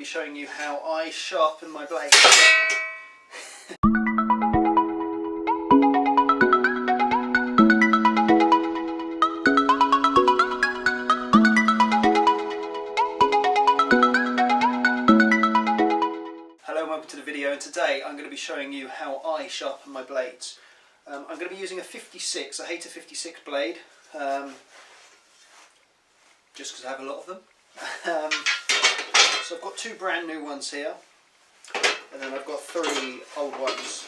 Be showing you how I sharpen my blade. Hello and welcome to the video, and today I'm going to be showing you how I sharpen my blades. I'm going to be using a 56, a Hater 56 blade, just because I have a lot of them. So I've got two brand new ones here, and then I've got three old ones.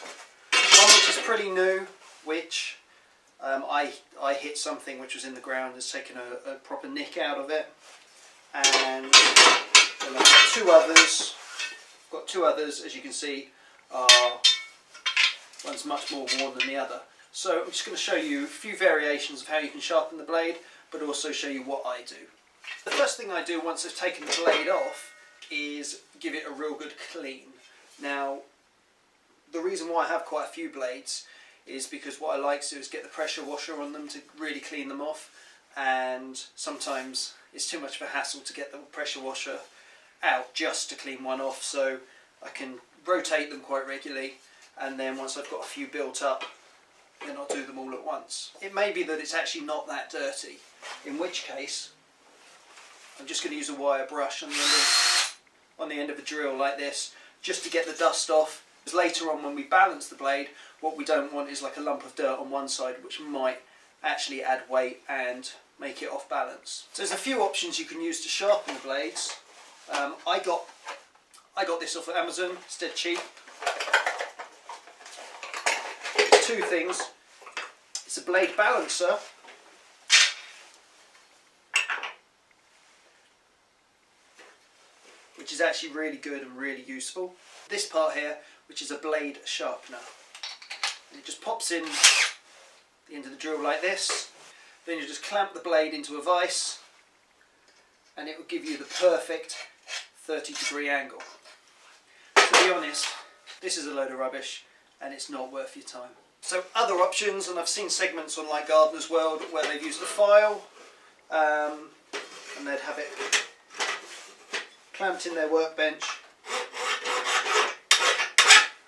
One which is pretty new, which I hit something which was in the ground, has taken a proper nick out of it. And then I've got two others. Got two others, as you can see, one's much more worn than the other. So I'm just going to show you a few variations of how you can sharpen the blade, but also show you what I do. The first thing I do once I've taken the blade off is give it a real good clean. Now, the reason why I have quite a few blades is because what I like to do is get the pressure washer on them to really clean them off, and sometimes it's too much of a hassle to get the pressure washer out just to clean one off, so I can rotate them quite regularly, and then once I've got a few built up, then I'll do them all at once. It may be that it's actually not that dirty, in which case I'm just going to use a wire brush on the end of a drill like this, just to get the dust off. Because later on when we balance the blade, what we don't want is like a lump of dirt on one side, which might actually add weight and make it off balance. So there's a few options you can use to sharpen the blades. I got this off of Amazon, it's dead cheap. Two things. It's a blade balancer, which is actually really good and really useful. This part here, which is a blade sharpener. And it just pops in the end of the drill like this. Then you just clamp the blade into a vise, and it will give you the perfect 30-degree angle. To be honest, this is a load of rubbish and it's not worth your time. So other options, and I've seen segments on like Gardener's World where they've used a file and they'd have it clamped in their workbench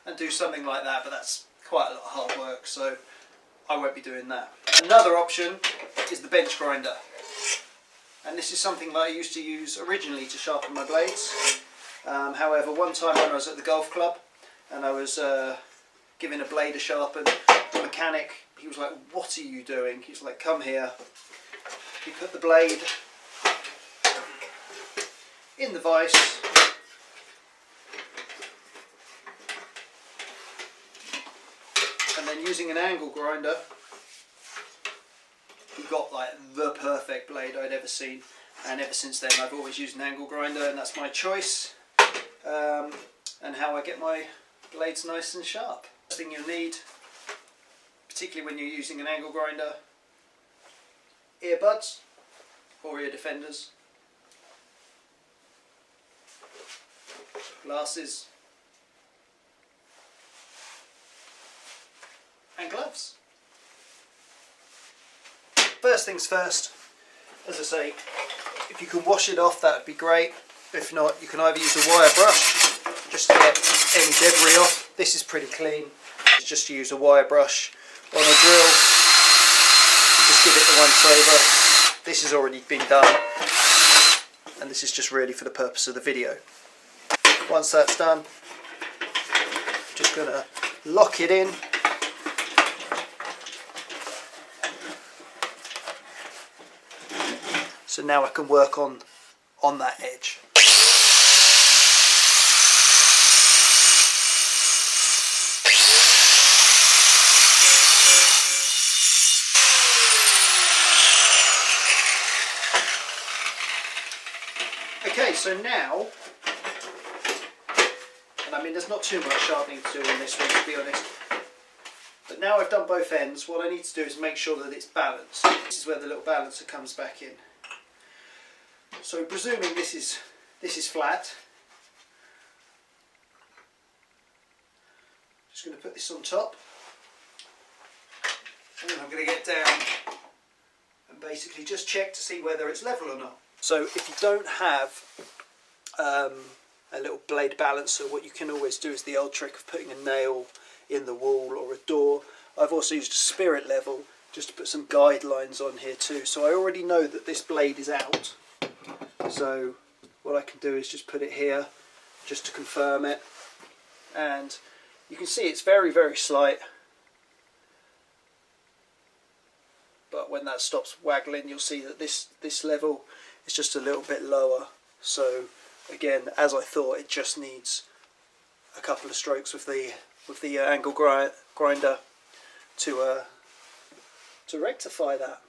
and do something like that, but that's quite a lot of hard work, so I won't be doing that. Another option is the bench grinder. And this is something that I used to use originally to sharpen my blades. However, one time when I was at the golf club and I was giving a blade a sharpen, the mechanic, he was like, "What are you doing?" He's like, "Come here." He put the blade in the vise, and then using an angle grinder, he got like the perfect blade I'd ever seen, and ever since then I've always used an angle grinder, and that's my choice, and how I get my blades nice and sharp. First thing you'll need, particularly when you're using an angle grinder: earbuds or ear defenders, glasses, and gloves. First things first, as I say, if you can wash it off, that would be great. If not, you can either use a wire brush just to get any debris off. This is pretty clean. It's just to use a wire brush on a drill, just give it the once over. This has already been done, and this is just really for the purpose of the video. Once that's done, I'm just going to lock it in. So now I can work on that edge. Okay, so now, and I mean there's not too much sharpening to do on this one, to be honest, but now I've done both ends, what I need to do is make sure that it's balanced. This is where the little balancer comes back in. So presuming this is flat, just going to put this on top, and then I'm going to get down and basically just check to see whether it's level or not. So if you don't have a a little blade balancer. What you can always do is the old trick of putting a nail in the wall or a door. I've also used a spirit level just to put some guidelines on here too. So I already know that this blade is out. So what I can do is just put it here just to confirm it. And you can see it's very, very slight. But when that stops waggling, you'll see that this level is just a little bit lower. So again, as I thought, it just needs a couple of strokes with the angle grinder to rectify that.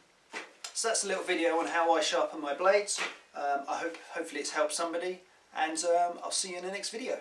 So that's a little video on how I sharpen my blades. Hopefully it's helped somebody, and I'll see you in the next video.